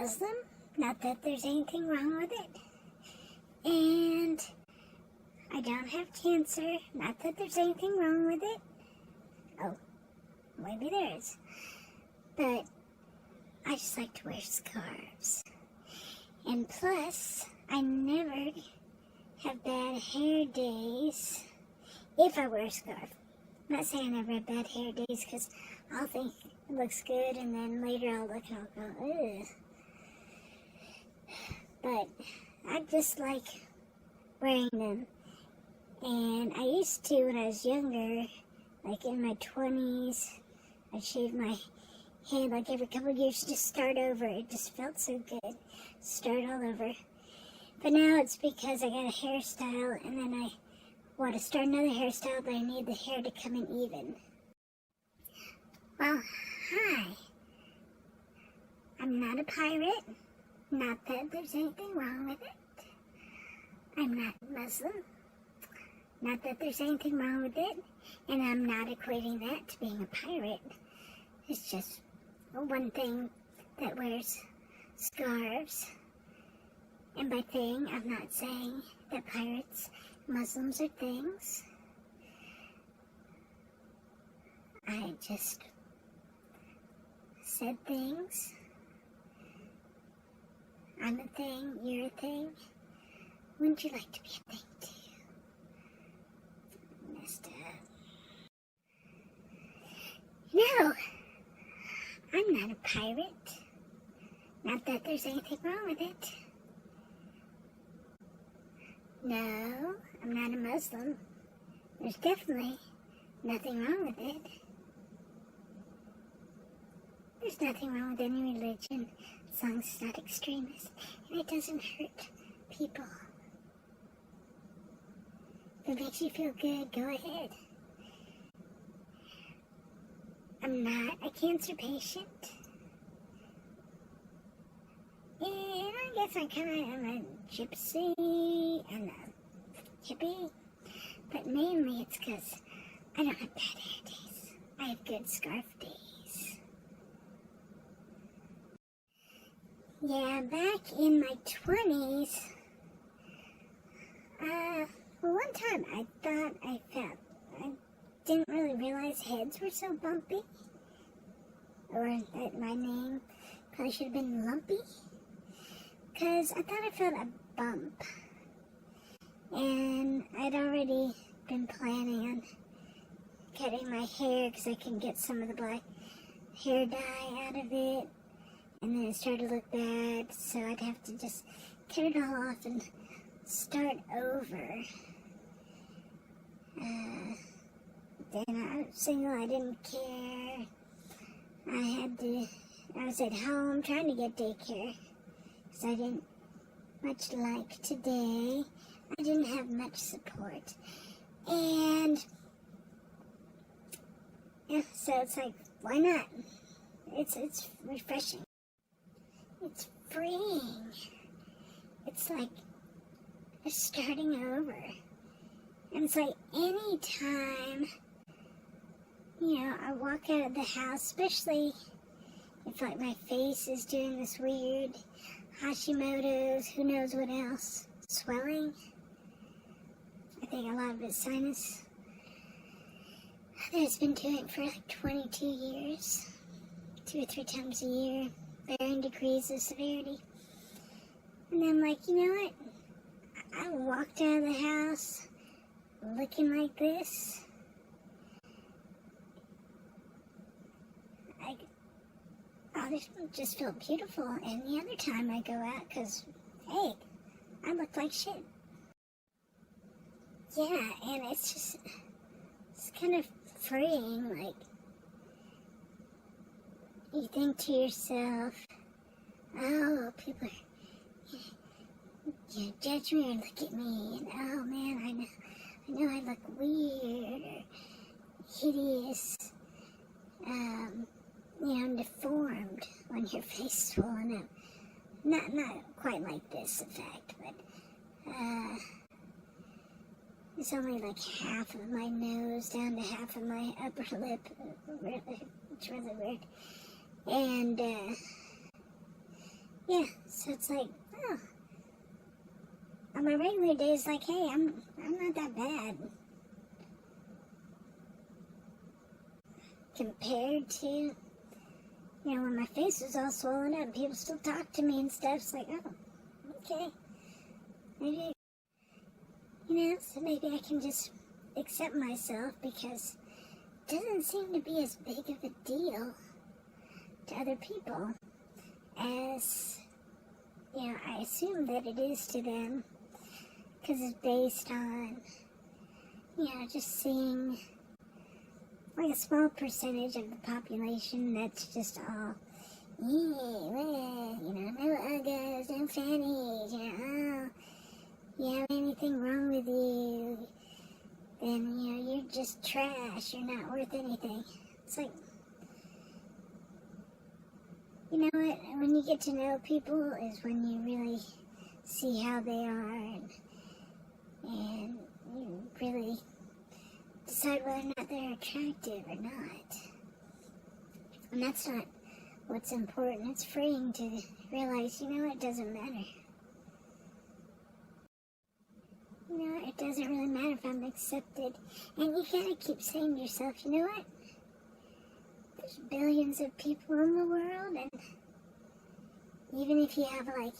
Muslim, not that there's anything wrong with it. And I don't have cancer, not that there's anything wrong with it. Oh, maybe there is. But I just like to wear scarves. And plus, I never have bad hair days if I wear a scarf. I'm not saying I never have bad hair days, because I'll think it looks good, and then later I'll look and I'll go, ugh. But I just like wearing them. And I used to, when I was younger, like in my 20s, I'd shave my head like every couple of years, just start over. It just felt so good. Start all over. But now it's because I got a hairstyle, and then I want to start another hairstyle, but I need the hair to come in even. Well, hi. I'm not a pirate. Not that there's anything wrong with it. I'm not Muslim. Not that there's anything wrong with it. And I'm not equating that to being a pirate. It's just one thing that wears scarves. And by thing, I'm not saying that pirates, Muslims are things. I just said things. I'm a thing, you're a thing. Wouldn't you like to be a thing too? Messed up. No, I'm not a pirate. Not that there's anything wrong with it. No, I'm not a Muslim. There's definitely nothing wrong with it. There's nothing wrong with any religion, as long as it's not extremist, and it doesn't hurt people. If it makes you feel good, go ahead. I'm not a cancer patient. And I guess I am a gypsy and a hippie. But mainly it's because I don't have bad hair days. I have good scarf days. Yeah, back in my 20s, one time I thought I didn't really realize heads were so bumpy. Or that my name probably should have been Lumpy. Because I thought I felt a bump. And I'd already been planning on cutting my hair because I can get some of the black hair dye out of it. And then it started to look bad, so I'd have to just cut it all off and start over. Then I was single, I didn't care. I was at home trying to get daycare, because I didn't much like today. I didn't have much support. And, yeah, so it's like, why not? It's refreshing. It's freeing. It's like starting over. And it's like any time, I walk out of the house, especially if like my face is doing this weird Hashimoto's, who knows what else, swelling. I think a lot of it's sinus. It's been doing it for like 22 years, 2 or 3 times a year, varying degrees of severity. And I'm like, you know what? I walked out of the house looking like this. I just feel beautiful. And the other time I go out, because, hey, I look like shit. Yeah, and it's kind of freeing, like, you think to yourself, oh, people judge me or look at me, and oh man, I know I look weird or hideous, and deformed when your face is swollen up. Not quite like this effect, but, it's only like half of my nose down to half of my upper lip. It's really weird. And, Yeah, so it's like, oh, on my regular days, like, hey, I'm not that bad compared to, you know, when my face was all swollen up, people still talk to me and stuff. It's like, oh, okay, maybe, you know, so maybe I can just accept myself, because it doesn't seem to be as big of a deal to other people as, you know, I assume that it is to them, because it's based on, you know, just seeing like a small percentage of the population that's just all, yeah, well, you know, no uggos, no fannies, you know, oh, you have anything wrong with you, then, you know, you're just trash, you're not worth anything. It's like, you know what, when you get to know people is when you really see how they are, and you really decide whether or not they're attractive or not. And that's not what's important. It's freeing to realize, you know what, it doesn't matter. You know, it doesn't really matter if I'm accepted. And you gotta keep saying to yourself, you know what, there's billions of people in the world, and even if you have like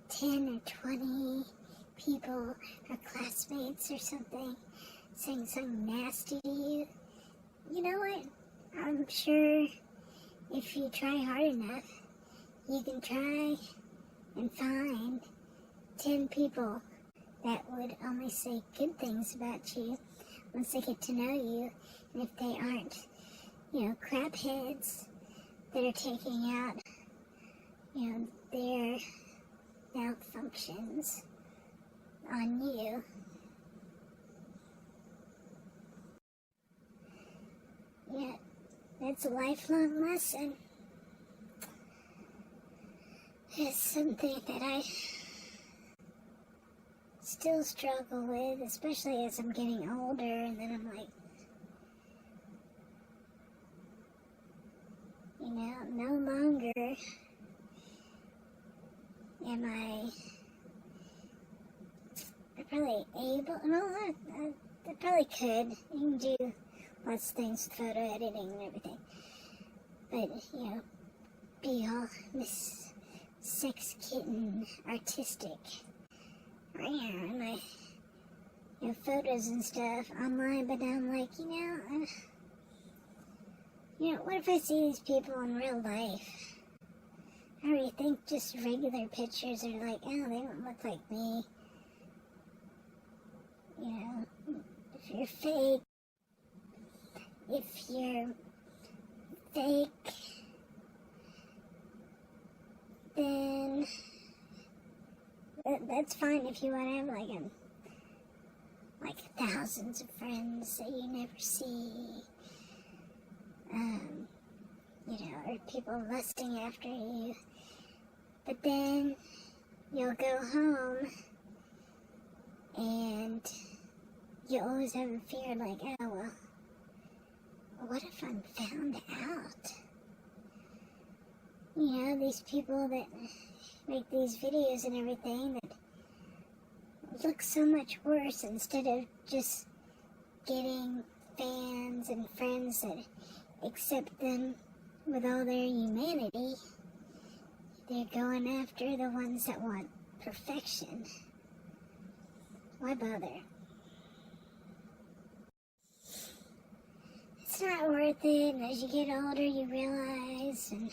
10 or 20 people or classmates or something saying something nasty to you, you know what, I'm sure if you try hard enough, you can try and find 10 people that would only say good things about you once they get to know you. And if they aren't, you know, crap heads that are taking out, you know, their malfunctions on you. Yeah, that's a lifelong lesson. It's something that I still struggle with, especially as I'm getting older, and then I'm like, you know, no longer am I probably able, no, I probably could. You can do lots of things with photo editing and everything. But, you know, be all Miss Sex Kitten artistic. Right here, and my, you know, photos and stuff online, but now I'm like, you know, what if I see these people in real life? I already think just regular pictures are like, oh, they don't look like me. You know, if you're fake, then that's fine if you want to have like thousands of friends that you never see, you know, or people lusting after you. But then you'll go home and you always have a fear like, oh, well, what if I'm found out? You know, these people that make these videos and everything that look so much worse, instead of just getting fans and friends that accept them with all their humanity, they're going after the ones that want perfection. Why bother? It's not worth it, and as you get older you realize, and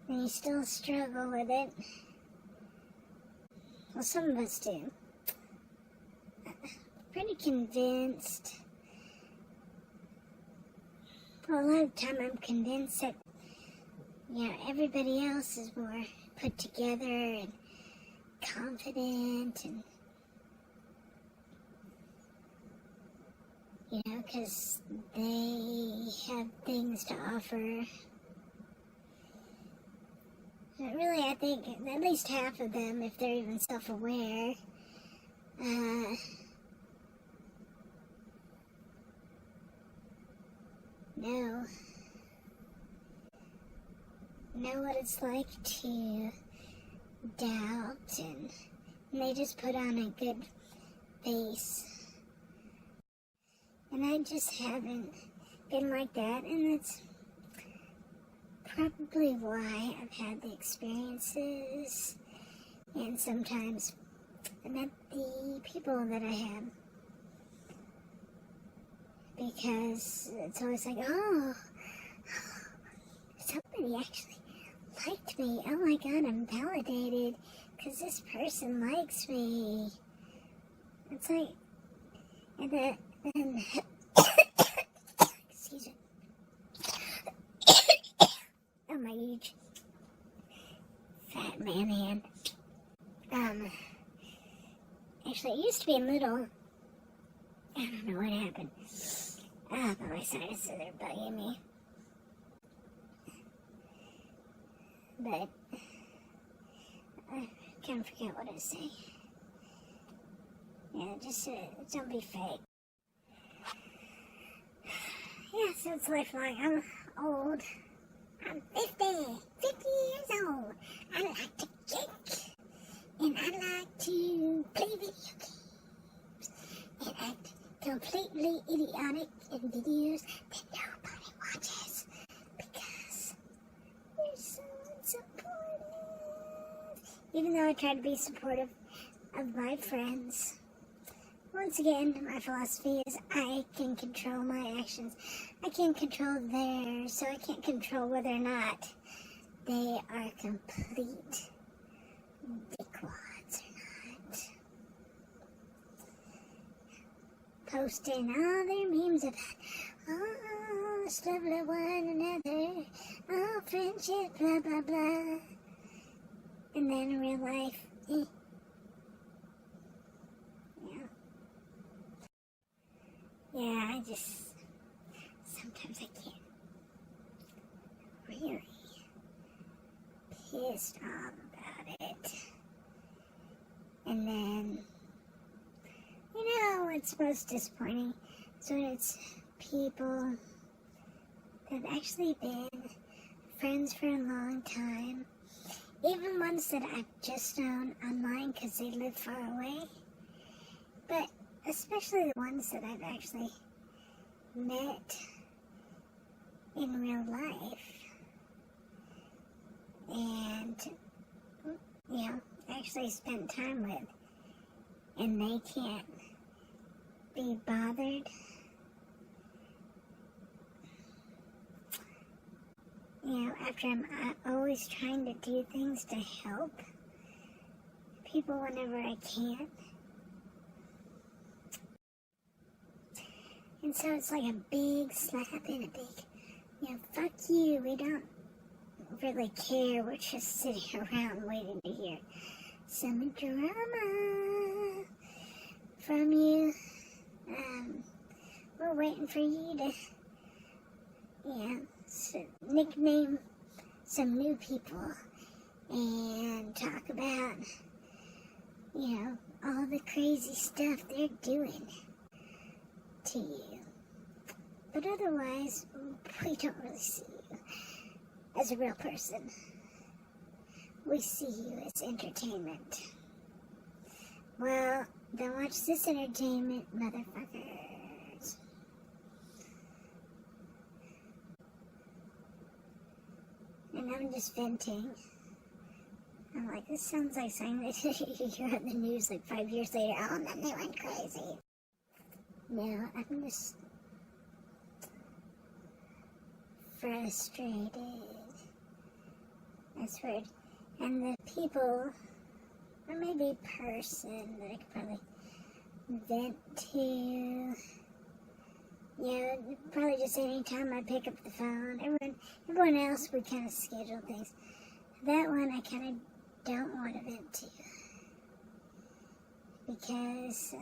you still struggle with it. Well, some of us do. Pretty convinced. Well, a lot of the time I'm convinced that, you know, everybody else is more put together and confident, and, you know, because they have things to offer. But really, I think at least half of them, if they're even self-aware, know what it's like to doubt, and they just put on a good face. And I just haven't been like that, and it's probably why I've had the experiences and sometimes met the people that I have. Because it's always like, oh, somebody actually liked me. Oh my god, I'm validated because this person likes me. It's like, and then excuse me. Oh, my huge fat man hand. Actually, it used to be little. I don't know what happened. But my sinuses are bugging me. But I can't forget what I was saying. Yeah, just don't be fake. Yeah, so it's lifelong. I'm old. I'm 50 years old. I like to kick, and I like to play video games, and act completely idiotic in videos that nobody watches because you're so unsupportive. Even though I try to be supportive of my friends, once again, my philosophy is I can control my actions. I can't control theirs, so I can't control whether or not they are complete dickwads or not. Posting all their memes about, oh, let's love one another, oh, friendship, blah, blah, blah. And then in real life, Yeah, I just, sometimes I get really pissed off about it. And then, what's most disappointing is when it's people that have actually been friends for a long time. Even ones that I've just known online because they live far away. But especially the ones that I've actually met in real life and, actually spent time with, and they can't be bothered. After I'm always trying to do things to help people whenever I can. And so it's like a big slap and a big, fuck you, we don't really care, we're just sitting around waiting to hear some drama from you. We're waiting for you to, nickname some new people and talk about, all the crazy stuff they're doing to you. But otherwise, we don't really see you as a real person. We see you as entertainment. Well, then watch this entertainment, motherfuckers. And I'm just venting. I'm like, this sounds like something that you hear on the news like 5 years later. Oh, and then they went crazy. No, I'm just frustrated. That's weird. And the people, or maybe person that I could probably vent to, probably just anytime I pick up the phone. Everyone else would kind of schedule things. That one I kind of don't want to vent to because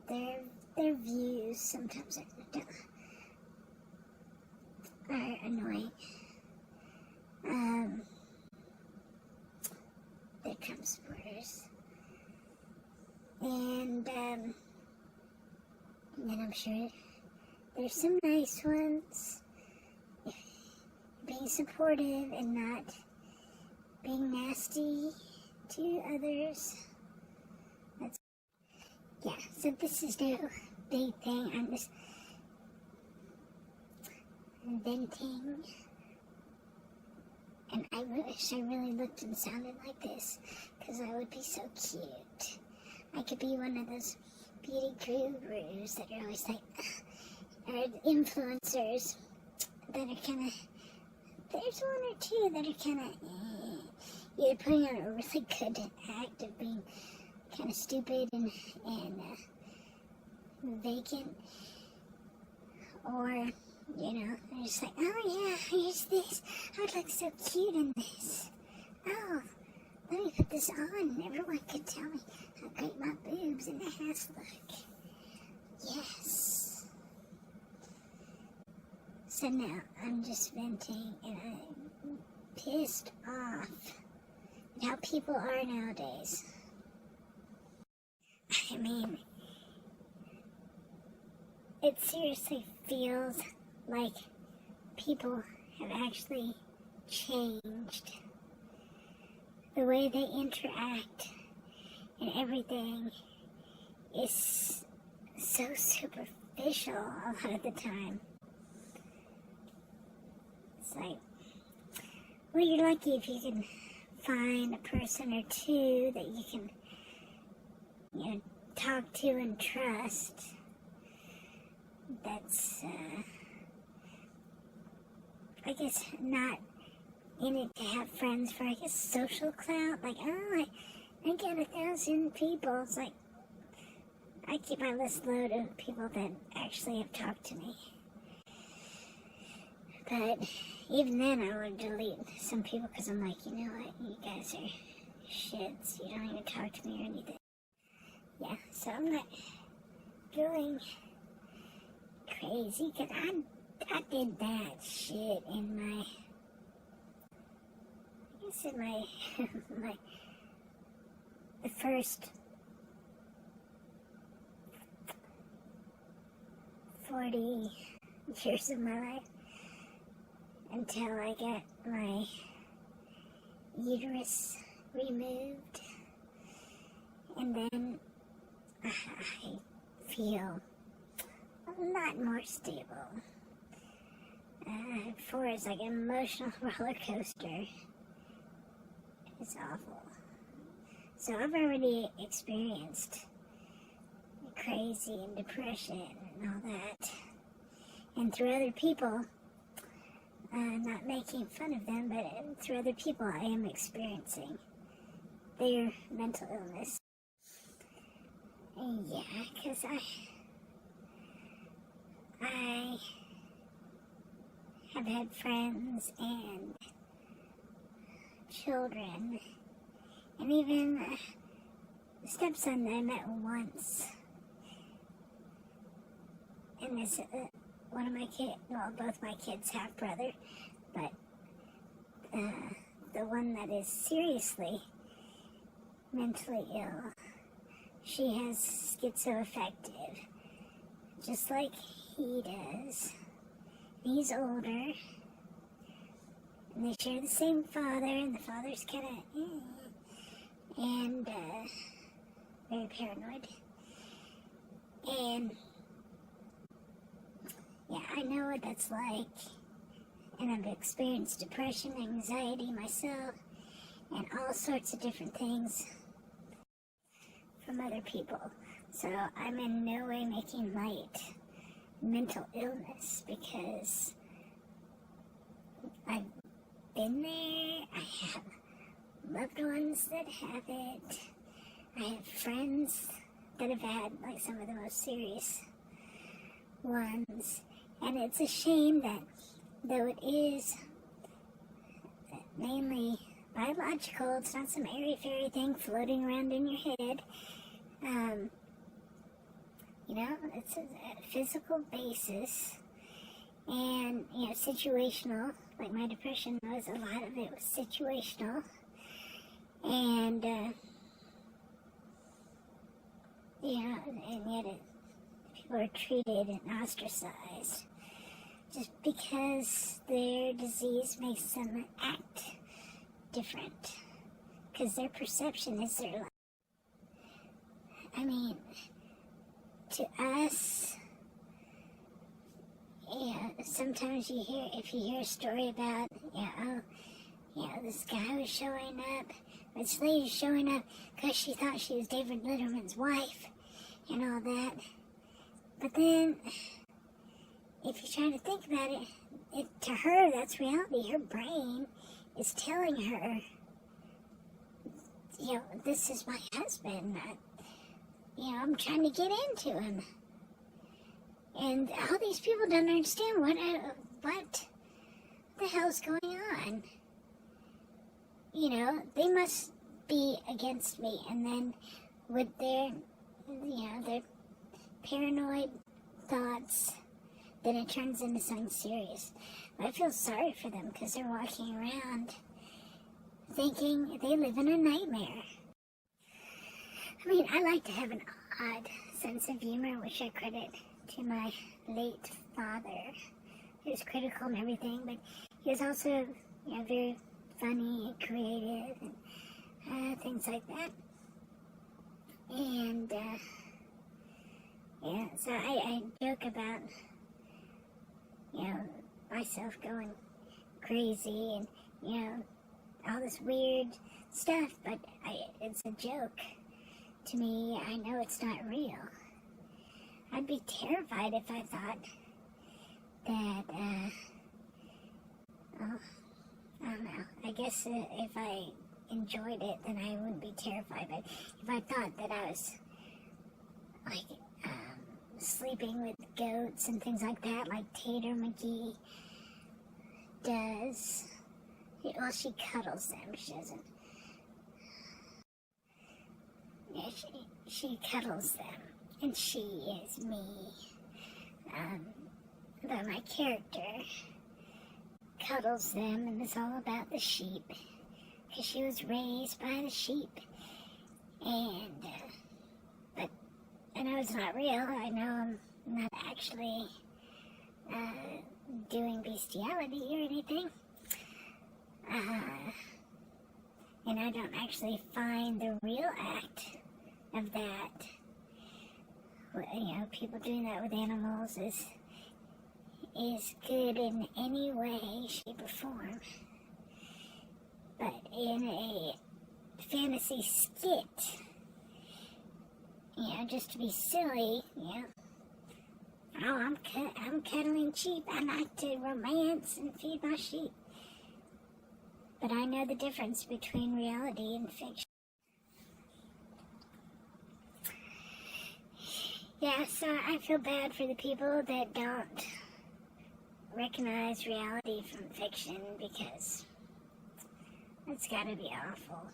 their views sometimes are annoying. They're Trump supporters. And I'm sure there's some nice ones. Being supportive and not being nasty to others. So this is no big thing. I'm just venting. And I wish I really looked and sounded like this, because I would be so cute. I could be one of those beauty gurus that are always like, or influencers that are kind of, there's one or two that are kind of, either putting on a really good act of being kind of stupid and vacant, or, you know, they're just like, oh yeah, here's this, I would look so cute in this, oh, let me put this on, everyone could tell me how great my boobs and ass look. Yes. So now I'm just venting, and I'm pissed off at how people are nowadays. I mean, it seriously feels like people have actually changed. The way they interact and everything is so superficial a lot of the time. It's like, well, you're lucky if you can find a person or two that you can, you know, talk to and trust. That's, I guess, not in it to have friends for, I guess, social clout. Like, oh, I get 1,000 people. It's like, I keep my list low to people that actually have talked to me. But even then, I would delete some people because I'm like, you know what, you guys are shits. You don't even talk to me or anything. Yeah, so I'm not going crazy, because I did that shit in my, I guess in my, the first 40 years of my life, until I got my uterus removed, and then I feel a lot more stable. 4 is like an emotional roller coaster. It's awful. So I've already experienced crazy and depression and all that. And through other people, not making fun of them, but through other people, I am experiencing their mental illness. And yeah, because I have had friends and children, and even a stepson that I met once. And this, one of my kids, well, both my kids have brother, but the one that is seriously mentally ill, she has schizoaffective, just like he does. He's older, and they share the same father, and the father's kind of, and very paranoid. And yeah, I know what that's like, and I've experienced depression, anxiety myself, and all sorts of different things from other people. So I'm in no way making light mental illness, because I've been there. I have loved ones that have it. I have friends that have had like some of the most serious ones. And it's a shame that, though it is mainly biological, it's not some airy-fairy thing floating around in your head. You know, it's a physical basis, and, you know, situational, like my depression was, a lot of it was situational, and, you know, and yet people are treated and ostracized just because their disease makes them act different. Because their perception is their life. I mean, to us, sometimes if you hear a story about, this guy was showing up, this lady showing up because she thought she was David Letterman's wife and all that. But then, if you try to think about it, to her, that's reality. Her brain is telling her, this is my husband. I'm trying to get into him. And all these people don't understand what the hell's going on. They must be against me. And then with their paranoid thoughts, then it turns into something serious. But I feel sorry for them because they're walking around thinking they live in a nightmare. I mean, I like to have an odd sense of humor, which I credit to my late father. He was critical and everything, but he was also, very funny and creative and things like that. And, so I joke about, myself going crazy and, all this weird stuff, but it's a joke. To me, I know it's not real. I'd be terrified if I thought that, I don't know. I guess if I enjoyed it, then I wouldn't be terrified. But if I thought that I was, sleeping with goats and things like that, like Tater McGee does. Well, she cuddles them. She doesn't. Yeah, she cuddles them, and she is me. But my character cuddles them, and it's all about the sheep, because she was raised by the sheep. And but I know it's not real. I know I'm not actually doing bestiality or anything. And I don't actually find the real act of that. People doing that with animals is good in any way, shape, or form. But in a fantasy skit, just to be silly, I'm cuddling sheep. I like to romance and feed my sheep. But I know the difference between reality and fiction. Yeah, so I feel bad for the people that don't recognize reality from fiction, because it's gotta be awful.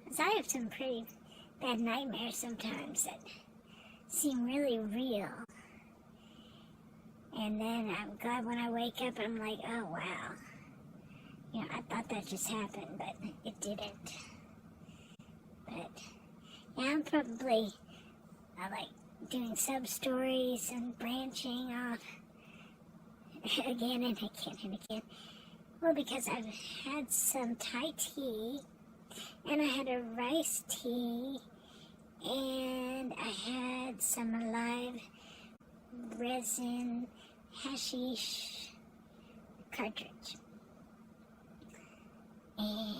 Because I have some pretty bad nightmares sometimes that seem really real. And then I'm glad when I wake up, I'm like, oh wow. I thought that just happened, but it didn't. But, I'm probably, doing sub-stories and branching off again and again and again. Well, because I've had some Thai tea, and I had a rice tea, and I had some live resin hashish cartridge. And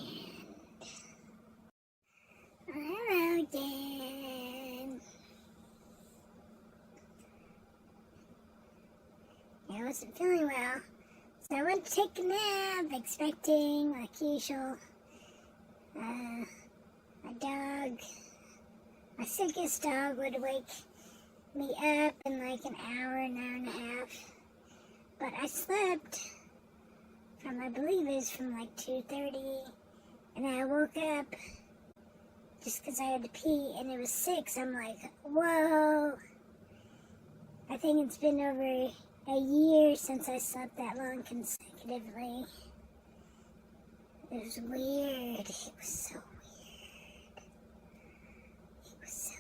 hello again. I wasn't feeling well, so I went to take a nap, expecting, like usual, my sickest dog would wake me up in like an hour and a half. But I slept from, I believe it was from like 2:30, and I woke up just because I had to pee, and it was 6. I'm like, whoa. I think it's been over a year since I slept that long consecutively. It was weird. It was so weird. It was so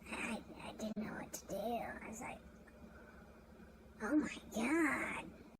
weird. I didn't know what to do. I was like, oh my God.